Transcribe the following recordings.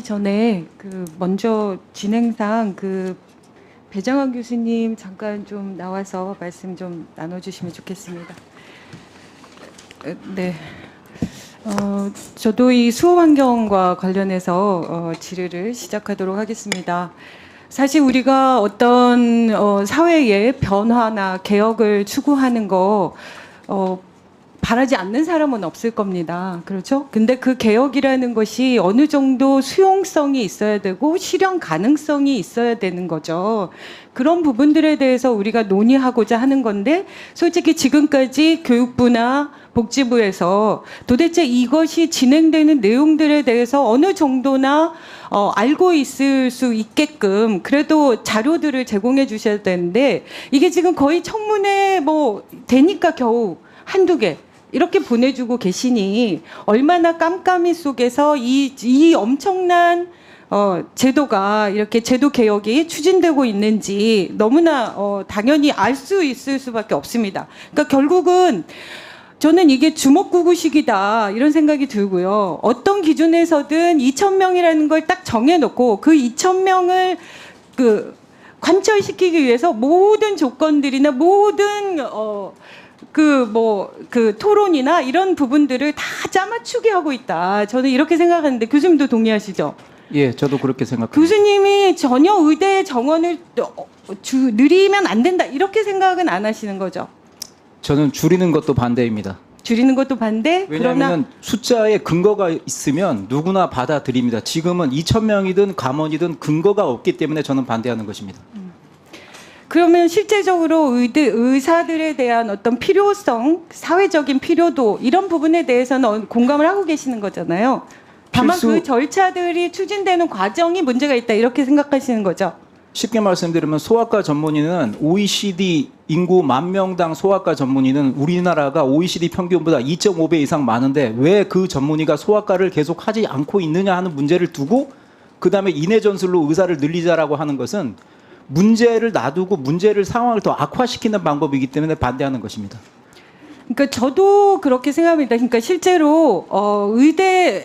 전에 먼저 진행상 배정환 교수님 잠깐 좀 나와서 말씀 좀 나눠주시면 좋겠습니다. 네. 저도 이 수호 환경과 관련해서 질의를 시작하도록 하겠습니다. 사실 우리가 어떤 사회의 변화나 개혁을 추구하는 거 바라지 않는 사람은 없을 겁니다. 그렇죠? 근데 그 개혁이라는 것이 어느 정도 수용성이 있어야 되고 실현 가능성이 있어야 되는 거죠. 그런 부분들에 대해서 우리가 논의하고자 하는 건데, 솔직히 지금까지 교육부나 복지부에서 도대체 이것이 진행되는 내용들에 대해서 어느 정도나 알고 있을 수 있게끔 그래도 자료들을 제공해 주셔야 되는데, 이게 지금 거의 청문회 되니까 겨우 한두 개 이렇게 보내주고 계시니 얼마나 깜깜이 속에서 이 엄청난 제도가 이렇게 제도 개혁이 추진되고 있는지 너무나 당연히 알 수 있을 수밖에 없습니다. 그러니까 결국은 저는 이게 주먹구구식이다 이런 생각이 들고요. 어떤 기준에서든 2,000명이라는 걸 딱 정해놓고 그 2,000명을 관철시키기 위해서 모든 조건들이나 모든 토론이나 이런 부분들을 다 짜맞추게 하고 있다. 저는 이렇게 생각하는데 교수님도 동의하시죠? 예, 저도 그렇게 생각합니다. 교수님이 전혀 의대 정원을 늘리면 안 된다 이렇게 생각은 안 하시는 거죠? 저는 줄이는 것도 반대입니다. 줄이는 것도 반대? 왜냐하면 숫자에 근거가 있으면 누구나 받아들입니다. 지금은 2,000명이든 감원이든 근거가 없기 때문에 저는 반대하는 것입니다. 그러면 실제적으로 의사들에 대한 어떤 필요성, 사회적인 필요도 이런 부분에 대해서는 공감을 하고 계시는 거잖아요. 다만 그 절차들이 추진되는 과정이 문제가 있다 이렇게 생각하시는 거죠? 쉽게 말씀드리면 소아과 전문의는 OECD 인구 10,000명당 소아과 전문의는 우리나라가 OECD 평균보다 2.5배 이상 많은데 왜 그 전문의가 소아과를 계속 하지 않고 있느냐 하는 문제를 두고 그다음에 인해 전술로 의사를 늘리자라고 하는 것은 문제를 놔두고 상황을 더 악화시키는 방법이기 때문에 반대하는 것입니다. 그러니까 저도 그렇게 생각합니다. 그러니까 실제로 의대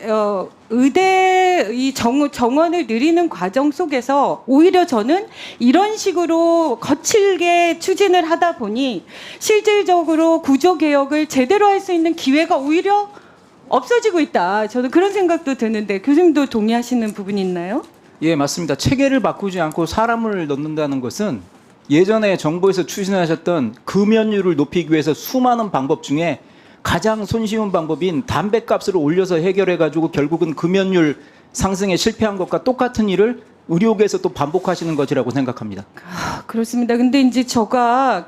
이 정원을 늘리는 과정 속에서 오히려 저는 이런 식으로 거칠게 추진을 하다 보니 실질적으로 구조 개혁을 제대로 할 수 있는 기회가 오히려 없어지고 있다. 저는 그런 생각도 드는데 교수님도 동의하시는 부분이 있나요? 예, 맞습니다. 체계를 바꾸지 않고 사람을 넣는다는 것은 예전에 정부에서 추진하셨던 금연율을 높이기 위해서 수많은 방법 중에 가장 손쉬운 방법인 담배값을 올려서 해결해가지고 결국은 금연율 상승에 실패한 것과 똑같은 일을 의료계에서 또 반복하시는 것이라고 생각합니다. 그렇습니다. 근데 이제 제가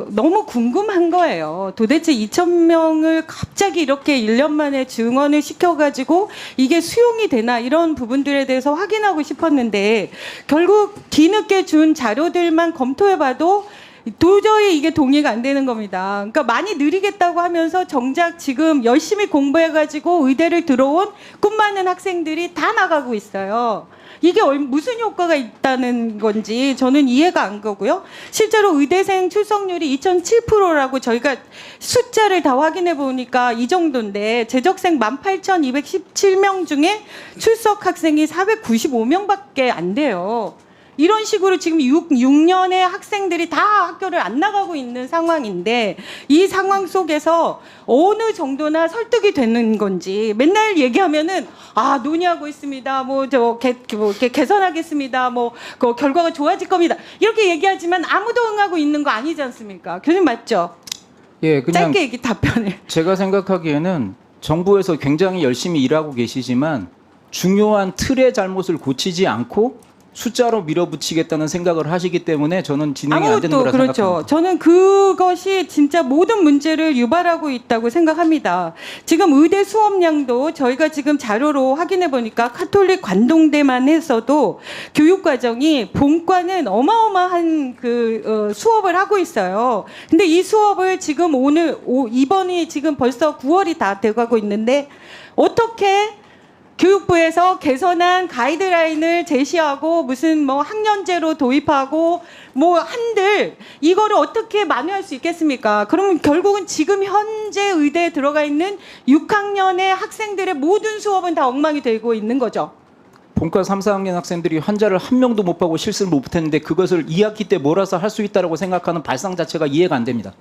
너무 궁금한 거예요. 도대체 2,000명을 갑자기 이렇게 1년 만에 증원을 시켜가지고 이게 수용이 되나 이런 부분들에 대해서 확인하고 싶었는데 결국 뒤늦게 준 자료들만 검토해봐도 도저히 이게 동의가 안 되는 겁니다. 그러니까 많이 느리겠다고 하면서 정작 지금 열심히 공부해가지고 의대를 들어온 꿈 많은 학생들이 다 나가고 있어요. 이게 무슨 효과가 있다는 건지 저는 이해가 안 가고요. 실제로 의대생 출석률이 2.7%라고 저희가 숫자를 다 확인해 보니까 이 정도인데 재적생 18,217명 중에 출석 학생이 495명밖에 안 돼요. 이런 식으로 지금 6년의 학생들이 다 학교를 안 나가고 있는 상황인데 이 상황 속에서 어느 정도나 설득이 되는 건지 맨날 얘기하면은 논의하고 있습니다. 개선하겠습니다. 그 결과가 좋아질 겁니다. 이렇게 얘기하지만 아무도 응하고 있는 거 아니지 않습니까? 교수님 맞죠? 예, 그냥 짧게 얘기 답변을. 제가 생각하기에는 정부에서 굉장히 열심히 일하고 계시지만 중요한 틀의 잘못을 고치지 않고 숫자로 밀어붙이겠다는 생각을 하시기 때문에 저는 진행이 안 되는 거라 그렇죠. 생각합니다. 저는 그것이 진짜 모든 문제를 유발하고 있다고 생각합니다. 지금 의대 수업량도 저희가 지금 자료로 확인해 보니까 카톨릭 관동대만 해서도 교육과정이 본과는 어마어마한 수업을 하고 있어요. 근데 이 수업을 지금 이번이 지금 벌써 9월이 다 돼가고 있는데 어떻게 교육부에서 개선한 가이드라인을 제시하고 무슨 학년제로 도입하고 한들 이거를 어떻게 만회할 수 있겠습니까? 그러면 결국은 지금 현재 의대에 들어가 있는 6학년의 학생들의 모든 수업은 다 엉망이 되고 있는 거죠. 본과 3, 4학년 학생들이 환자를 한 명도 못 보고 실습을 못했는데 그것을 2학기 때 몰아서 할 수 있다고 생각하는 발상 자체가 이해가 안 됩니다.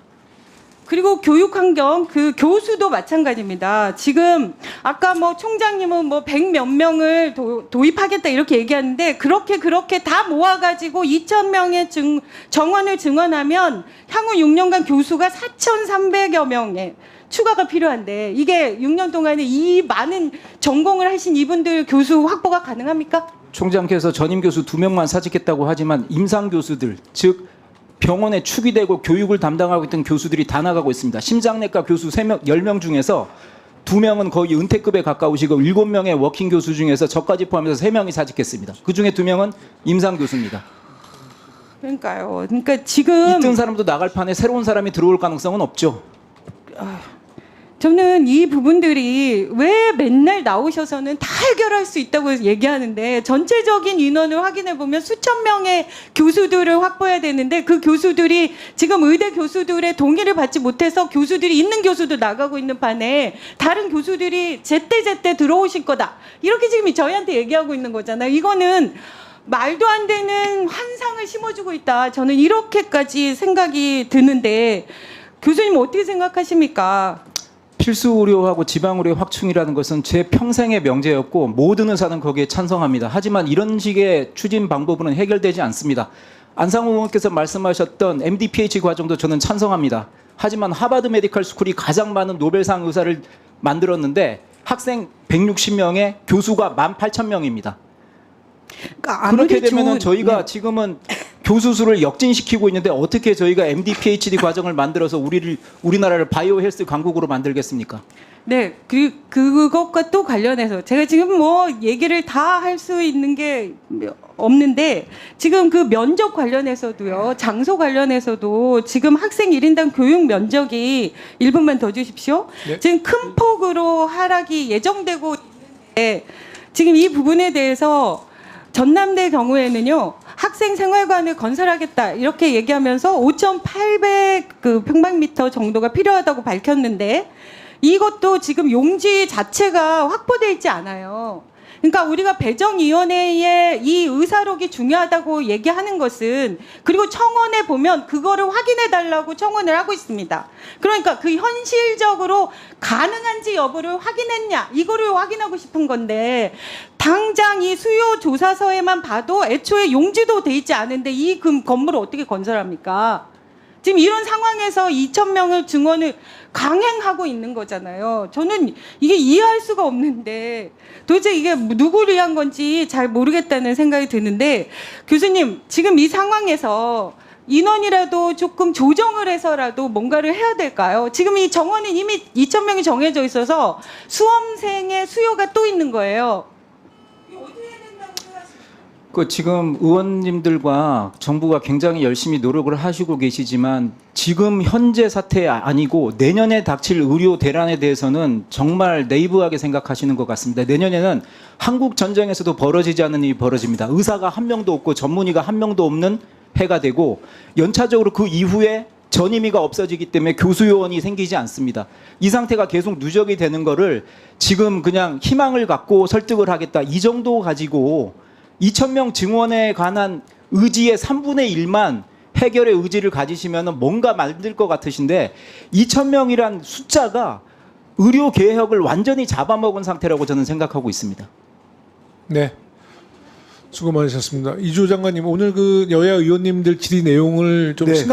그리고 교육 환경, 그 교수도 마찬가지입니다. 지금 아까 뭐 총장님은 뭐 100 몇 명을 도입하겠다 이렇게 얘기하는데 그렇게 다 모아가지고 2,000명의 정원을 증원하면 향후 6년간 교수가 4,300여 명의 추가가 필요한데 이게 6년 동안에 이 많은 전공을 하신 이분들 교수 확보가 가능합니까? 총장께서 전임 교수 2명만 사직했다고 하지만 임상 교수들, 즉 병원에 축이 되고 교육을 담당하고 있던 교수들이 다 나가고 있습니다. 심장내과 교수 3명, 10명 중에서 2명은 거의 은퇴급에 가까우시고 7명의 워킹 교수 중에서 저까지 포함해서 3명이 사직했습니다. 그중에 2명은 임상 교수입니다. 그러니까요. 그러니까 지금 있던 사람도 나갈 판에 새로운 사람이 들어올 가능성은 없죠. 저는 이 부분들이 왜 맨날 나오셔서는 다 해결할 수 있다고 얘기하는데 전체적인 인원을 확인해 보면 수천 명의 교수들을 확보해야 되는데 그 교수들이 지금 의대 교수들의 동의를 받지 못해서 교수들이 있는 교수도 나가고 있는 판에 다른 교수들이 제때 들어오실 거다. 이렇게 지금 저희한테 얘기하고 있는 거잖아요. 이거는 말도 안 되는 환상을 심어주고 있다. 저는 이렇게까지 생각이 드는데 교수님 어떻게 생각하십니까? 필수 의료하고 지방 의료 확충이라는 것은 제 평생의 명제였고 모든 의사는 거기에 찬성합니다. 하지만 이런 식의 추진 방법으로는 해결되지 않습니다. 안상호 의원께서 말씀하셨던 MD, PhD 과정도 저는 찬성합니다. 하지만 하버드 메디컬 스쿨이 가장 많은 노벨상 의사를 만들었는데 학생 160명에 교수가 18,000명입니다. 그러니까 그렇게 아무리 되면 저희가 네. 지금은 교수 수를 역진시키고 있는데 어떻게 저희가 MD, PhD 과정을 만들어서 우리나라를 바이오 헬스 강국으로 만들겠습니까? 네, 그것과 또 관련해서 제가 지금 뭐 얘기를 다 할 수 있는 게 없는데 지금 그 면접 관련해서도요, 장소 관련해서도 지금 학생 1인당 교육 면적이 1분만 더 주십시오. 네. 지금 큰 폭으로 하락이 예정되고 있는데 지금 이 부분에 대해서 전남대 경우에는요, 학생 생활관을 건설하겠다 이렇게 얘기하면서 5,800 평방미터 정도가 필요하다고 밝혔는데 이것도 지금 용지 자체가 확보되어 있지 않아요. 그러니까 우리가 배정위원회에 이 의사록이 중요하다고 얘기하는 것은 그리고 청원에 보면 그거를 확인해 달라고 청원을 하고 있습니다. 그러니까 그 현실적으로 가능한지 여부를 확인했냐 이거를 확인하고 싶은 건데 당장 이 수요 조사서에만 봐도 애초에 용지도 돼 있지 않은데 이 건물을 어떻게 건설합니까? 지금 이런 상황에서 2,000명을 증원을 강행하고 있는 거잖아요. 저는 이게 이해할 수가 없는데 도대체 이게 누구를 위한 건지 잘 모르겠다는 생각이 드는데 교수님 지금 이 상황에서 인원이라도 조금 조정을 해서라도 뭔가를 해야 될까요? 지금 이 정원은 이미 2,000명이 정해져 있어서 수험생의 수요가 또 있는 거예요. 그 지금 의원님들과 정부가 굉장히 열심히 노력을 하시고 계시지만 지금 현재 사태 아니고 내년에 닥칠 의료 대란에 대해서는 정말 네이브하게 생각하시는 것 같습니다. 내년에는 한국 전쟁에서도 벌어지지 않는 일이 벌어집니다. 의사가 한 명도 없고 전문의가 한 명도 없는 해가 되고 연차적으로 그 이후에 전임의가 없어지기 때문에 교수 요원이 생기지 않습니다. 이 상태가 계속 누적이 되는 거를 지금 그냥 희망을 갖고 설득을 하겠다 이 정도 가지고 2,000명 증원에 관한 의지의 3분의 1만 해결의 의지를 가지시면 뭔가 만들 것 같으신데 2,000명이란 숫자가 의료 개혁을 완전히 잡아먹은 상태라고 저는 생각하고 있습니다. 네. 수고 많으셨습니다. 이조 장관님, 오늘 그 여야 의원님들 질의 내용을 좀 네. 심각